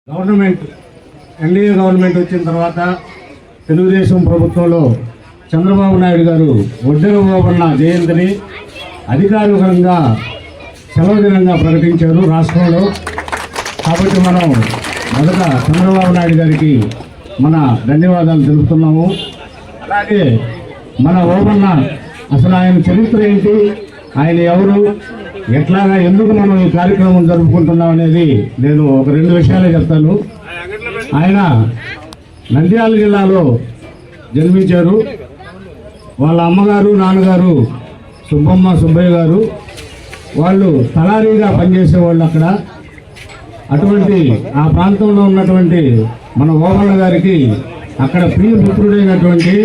Government NDA government వచ్చిన తర్వాత తెలుగుదేశం ప్రభుత్వంలో చంద్రబాబు నాయుడు గారు ఒడ్డెర ఓబన్న జయంతిని అధికారికంగా సెలవు దినంగా ప్రకటించారు రాష్ట్రంలో. కాబట్టి మనం మొదట చంద్రబాబు నాయుడు గారికి మన ధన్యవాదాలు తెలుపుతున్నాము. అలాగే మన ఓబన్న అసలు ఆయన చరిత్ర ఏంటి, ఆయన ఎవరు, ఎట్లాగా ఎందుకు మనం ఈ కార్యక్రమం జరుపుకుంటున్నాం అనేది నేను ఒక 2 విషయాలే చెప్తాను. ఆయన నంద్యాల జిల్లాలో జన్మించారు. వాళ్ళ అమ్మగారు నాన్నగారు సుబ్బమ్మ సుబ్బయ్య గారు వాళ్ళు తలారీగా పనిచేసేవాళ్ళు అక్కడ. అటువంటి ఆ ప్రాంతంలో ఉన్నటువంటి మన ఓబన్న గారికి అక్కడ ప్రియపుత్రుడైనటువంటి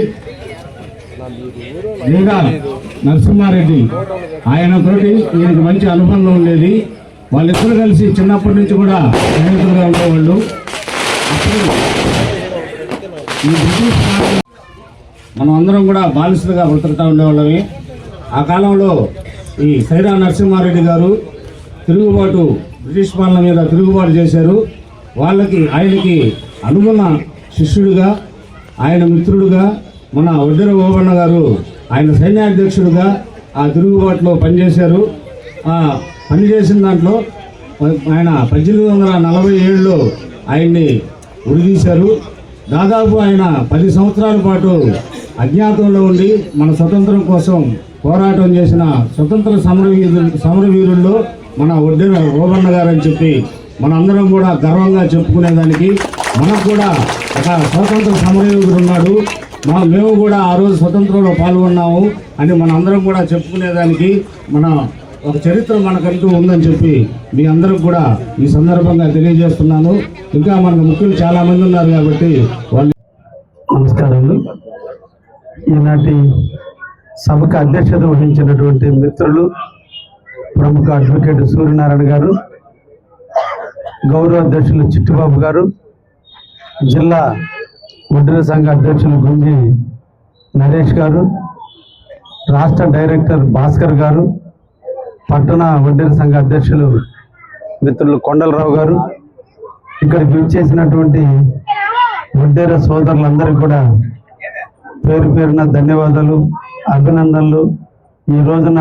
లీడా నరసింహారెడ్డి ఆయనతోటి ఈయనకు మంచి అనుబంధం ఉండేది. వాళ్ళిద్దరు కలిసి చిన్నప్పటి నుంచి కూడా స్నేహితులుగా ఉండేవాళ్ళు. అప్పుడు ఈ బ్రిటిష్ మనం అందరం కూడా బానిసలుగా బ్రతుకుతూ ఉండేవాళ్ళవి. ఆ కాలంలో ఈ సైరా నరసింహారెడ్డి గారు తిరుగుబాటు బ్రిటిష్ పాలన మీద తిరుగుబాటు చేశారు. ఆయనకి అనుగుణ శిష్యుడిగా, ఆయన మిత్రుడుగా మన ఒడ్డెర ఓబన్న గారు ఆయన సైన్యాధ్యక్షుడిగా ఆ తిరుగుబాటులో పనిచేశారు. ఆ పనిచేసిన దాంట్లో ఆయన 1847లో ఆయన్ని ఉరిదీశారు. దాదాపు ఆయన 10 సంవత్సరాల పాటు అజ్ఞాతంలో ఉండి మన స్వతంత్రం కోసం పోరాటం చేసిన స్వతంత్ర సమరవీరుల్లో మన ఒడ్డెర ఓబన్న గారు అని చెప్పి మనందరం కూడా గర్వంగా చెప్పుకునేదానికి, మనకు కూడా ఒక స్వతంత్ర సమరవీరుడు ఉన్నాడు, మేము కూడా ఆ రోజు స్వతంత్రంలో పాల్గొన్నాము అని మనందరం కూడా చెప్పుకునేదానికి మన ఒక చరిత్ర మనకంటూ ఉందని చెప్పి మీ అందరికి కూడా ఈ సందర్భంగా తెలియజేస్తున్నాను. ఇంకా మనకు ముఖ్యులు చాలా మంది ఉన్నారు కాబట్టి వాళ్ళు. నమస్కారాలు. ఈనాటి సభకు అధ్యక్షత వహించినటువంటి మిత్రులు ప్రముఖ అడ్వకేట్ సూర్యనారాయణ గారు, గౌరవ అధ్యక్షులు చిట్టుబాబు గారు, జిల్లా ఒడ్డెర సంఘ అధ్యక్షులు గుంజి నరేష్ గారు, రాష్ట్ర డైరెక్టర్ భాస్కర్ గారు, పట్టణ ఒడ్డెర సంఘ అధ్యక్షులు మిత్రులు కొండలరావు గారు, ఇక్కడికి విచ్చేసినటువంటి ఒడ్డెర సోదరులందరికీ కూడా పేరు పేరున ధన్యవాదాలు, అభినందనలు. ఈ రోజున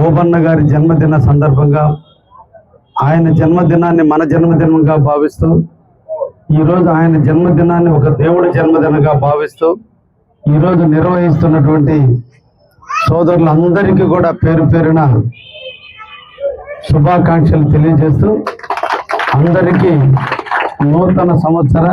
ఓబన్న గారి జన్మదిన సందర్భంగా ఆయన జన్మదినాన్ని మన జన్మదినంగా భావిస్తూ, ఈరోజు ఆయన జన్మదినాన్ని ఒక దేవుడి జన్మదినంగా భావిస్తూ ఈరోజు నిర్వహిస్తున్నటువంటి సోదరులందరికీ కూడా పేరు పేరున శుభాకాంక్షలు తెలియజేస్తూ అందరికీ నూతన సంవత్సర